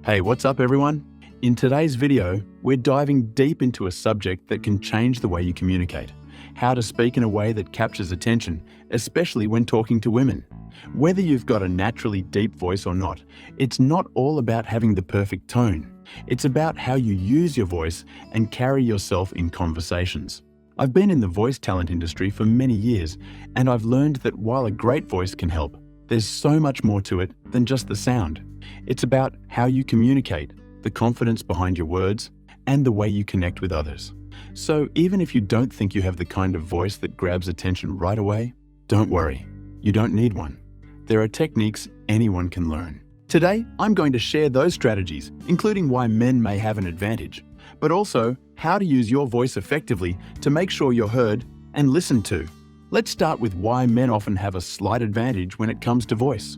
Hey, what's up everyone? In today's video, we're diving deep into a subject that can change the way you communicate. How to speak in a way that captures attention, especially when talking to women. Whether you've got a naturally deep voice or not, it's not all about having the perfect tone. It's about how you use your voice and carry yourself in conversations. I've been in the voice talent industry for many years, and I've learned that while a great voice can help, there's so much more to it than just the sound. It's about how you communicate, the confidence behind your words, and the way you connect with others. So even if you don't think you have the kind of voice that grabs attention right away, don't worry, you don't need one. There are techniques anyone can learn. Today, I'm going to share those strategies, including why men may have an advantage, but also how to use your voice effectively to make sure you're heard and listened to. Let's start with why men often have a slight advantage when it comes to voice.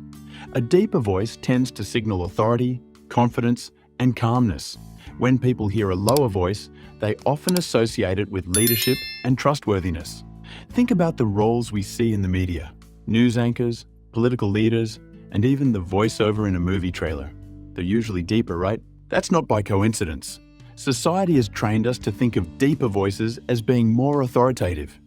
A deeper voice tends to signal authority, confidence, and calmness. When people hear a lower voice, they often associate it with leadership and trustworthiness. Think about the roles we see in the media: news anchors, political leaders, and even the voiceover in a movie trailer. They're usually deeper, right? That's not by coincidence. Society has trained us to think of deeper voices as being more authoritative.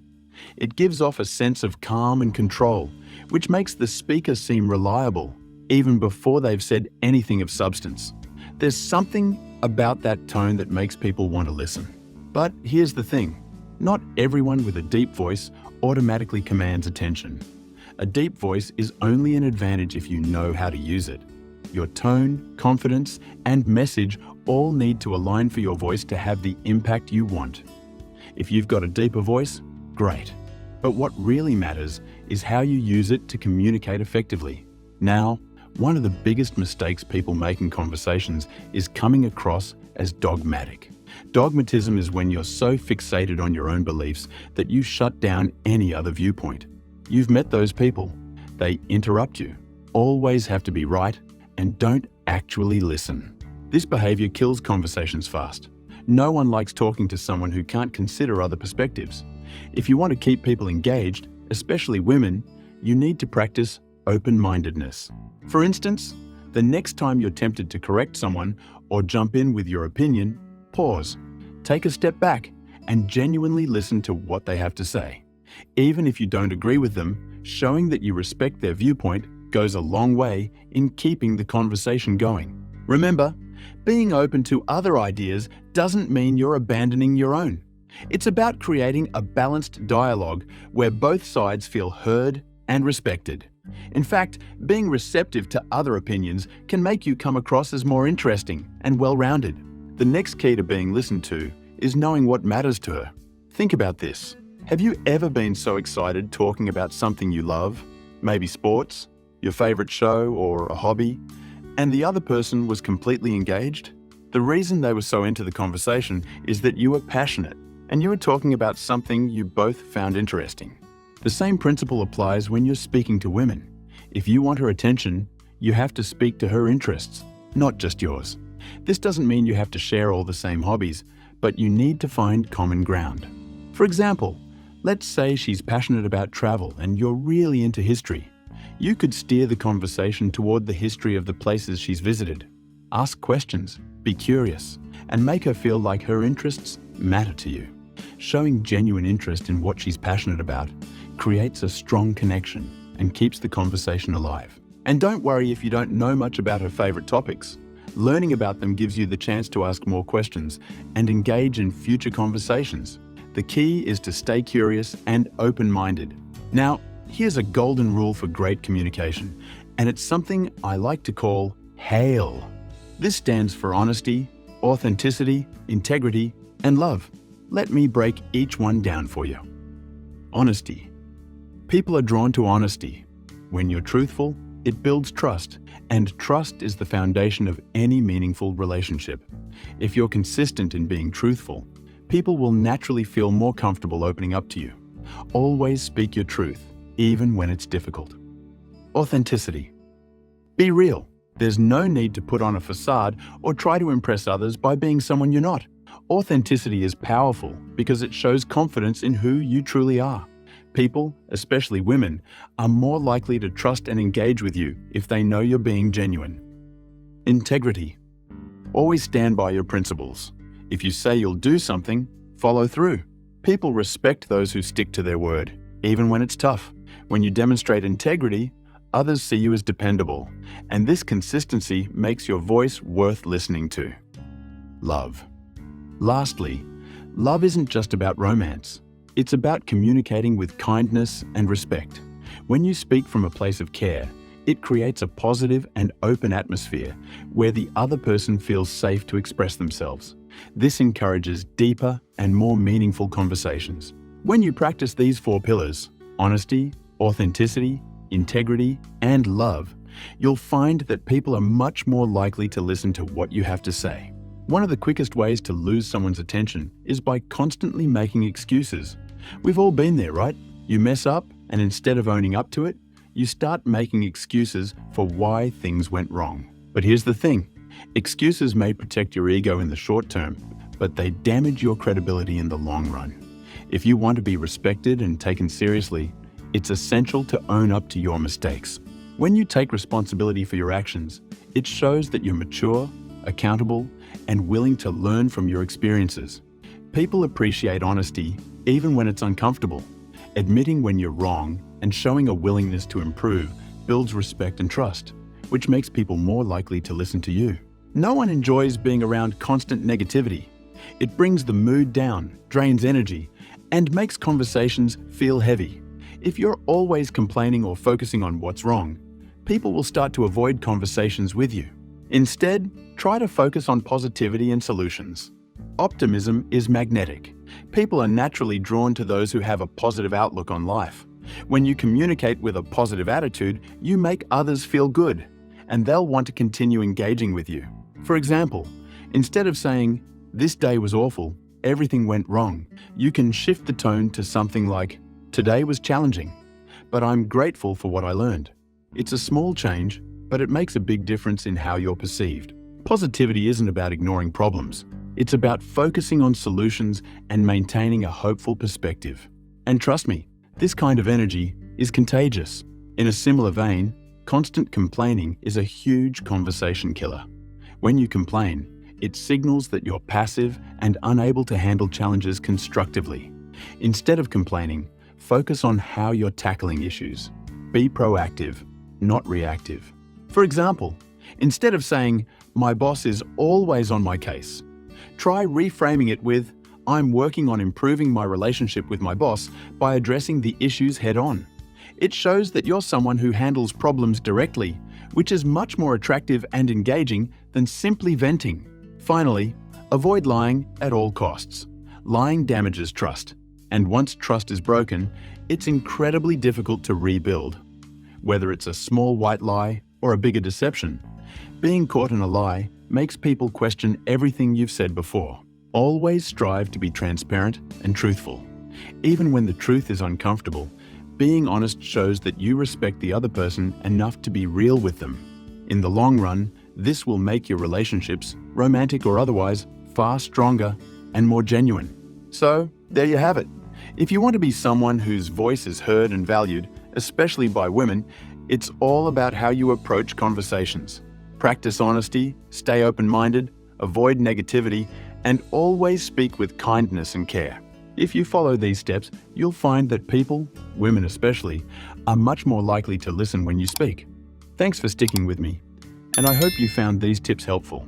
It gives off a sense of calm and control, which makes the speaker seem reliable, even before they've said anything of substance. There's something about that tone that makes people want to listen. But here's the thing, not everyone with a deep voice automatically commands attention. A deep voice is only an advantage if you know how to use it. Your tone, confidence, and message all need to align for your voice to have the impact you want. If you've got a deeper voice, great. But what really matters is how you use it to communicate effectively. Now, one of the biggest mistakes people make in conversations is coming across as dogmatic. Dogmatism is when you're so fixated on your own beliefs that you shut down any other viewpoint. You've met those people. They interrupt you, always have to be right, and don't actually listen. This behavior kills conversations fast. No one likes talking to someone who can't consider other perspectives. If you want to keep people engaged, especially women, you need to practice open-mindedness. For instance, the next time you're tempted to correct someone or jump in with your opinion, pause, take a step back, and genuinely listen to what they have to say. Even if you don't agree with them, showing that you respect their viewpoint goes a long way in keeping the conversation going. Remember, being open to other ideas doesn't mean you're abandoning your own. It's about creating a balanced dialogue where both sides feel heard and respected. In fact, being receptive to other opinions can make you come across as more interesting and well-rounded. The next key to being listened to is knowing what matters to her. Think about this. Have you ever been so excited talking about something you love, maybe sports, your favorite show, or a hobby, and the other person was completely engaged? The reason they were so into the conversation is that you were passionate and you were talking about something you both found interesting. The same principle applies when you're speaking to women. If you want her attention, you have to speak to her interests, not just yours. This doesn't mean you have to share all the same hobbies, but you need to find common ground. For example, let's say she's passionate about travel and you're really into history. You could steer the conversation toward the history of the places she's visited. Ask questions, be curious, and make her feel like her interests matter to you. Showing genuine interest in what she's passionate about creates a strong connection and keeps the conversation alive. And don't worry if you don't know much about her favorite topics. Learning about them gives you the chance to ask more questions and engage in future conversations. The key is to stay curious and open-minded. Now, here's a golden rule for great communication, and it's something I like to call HAIL. This stands for honesty, authenticity, integrity, and love. Let me break each one down for you. Honesty. People are drawn to honesty. When you're truthful, it builds trust, and trust is the foundation of any meaningful relationship. If you're consistent in being truthful, people will naturally feel more comfortable opening up to you. Always speak your truth, even when it's difficult. Authenticity. Be real. There's no need to put on a facade or try to impress others by being someone you're not. Authenticity is powerful because it shows confidence in who you truly are. People, especially women, are more likely to trust and engage with you if they know you're being genuine. Integrity. Always stand by your principles. If you say you'll do something, follow through. People respect those who stick to their word, even when it's tough. When you demonstrate integrity, others see you as dependable, and this consistency makes your voice worth listening to. Love. Lastly, love isn't just about romance. It's about communicating with kindness and respect. When you speak from a place of care, it creates a positive and open atmosphere where the other person feels safe to express themselves. This encourages deeper and more meaningful conversations. When you practice these 4 pillars, honesty, authenticity, integrity, and love, you'll find that people are much more likely to listen to what you have to say. One of the quickest ways to lose someone's attention is by constantly making excuses. We've all been there, right? You mess up, and instead of owning up to it, you start making excuses for why things went wrong. But here's the thing. Excuses may protect your ego in the short term, but they damage your credibility in the long run. If you want to be respected and taken seriously, it's essential to own up to your mistakes. When you take responsibility for your actions, it shows that you're mature, accountable, and willing to learn from your experiences. People appreciate honesty even when it's uncomfortable. Admitting when you're wrong and showing a willingness to improve builds respect and trust, which makes people more likely to listen to you. No one enjoys being around constant negativity. It brings the mood down, drains energy, and makes conversations feel heavy. If you're always complaining or focusing on what's wrong, people will start to avoid conversations with you. Instead, try to focus on positivity and solutions. Optimism is magnetic. People are naturally drawn to those who have a positive outlook on life. When you communicate with a positive attitude, you make others feel good, and they'll want to continue engaging with you. For example, instead of saying, "This day was awful, everything went wrong," you can shift the tone to something like, "Today was challenging, but I'm grateful for what I learned." It's a small change, but it makes a big difference in how you're perceived. Positivity isn't about ignoring problems. It's about focusing on solutions and maintaining a hopeful perspective. And trust me, this kind of energy is contagious. In a similar vein, constant complaining is a huge conversation killer. When you complain, it signals that you're passive and unable to handle challenges constructively. Instead of complaining, focus on how you're tackling issues. Be proactive, not reactive. For example, instead of saying, "My boss is always on my case," try reframing it with, "I'm working on improving my relationship with my boss by addressing the issues head-on." It shows that you're someone who handles problems directly, which is much more attractive and engaging than simply venting. Finally, avoid lying at all costs. Lying damages trust, and once trust is broken, it's incredibly difficult to rebuild. Whether it's a small white lie or a bigger deception, being caught in a lie makes people question everything you've said before. Always strive to be transparent and truthful. Even when the truth is uncomfortable, being honest shows that you respect the other person enough to be real with them. In the long run, this will make your relationships, romantic or otherwise, far stronger and more genuine. So, there you have it. If you want to be someone whose voice is heard and valued, especially by women, it's all about how you approach conversations. Practice honesty, stay open-minded, avoid negativity, and always speak with kindness and care. If you follow these steps, you'll find that people, women especially, are much more likely to listen when you speak. Thanks for sticking with me, and I hope you found these tips helpful.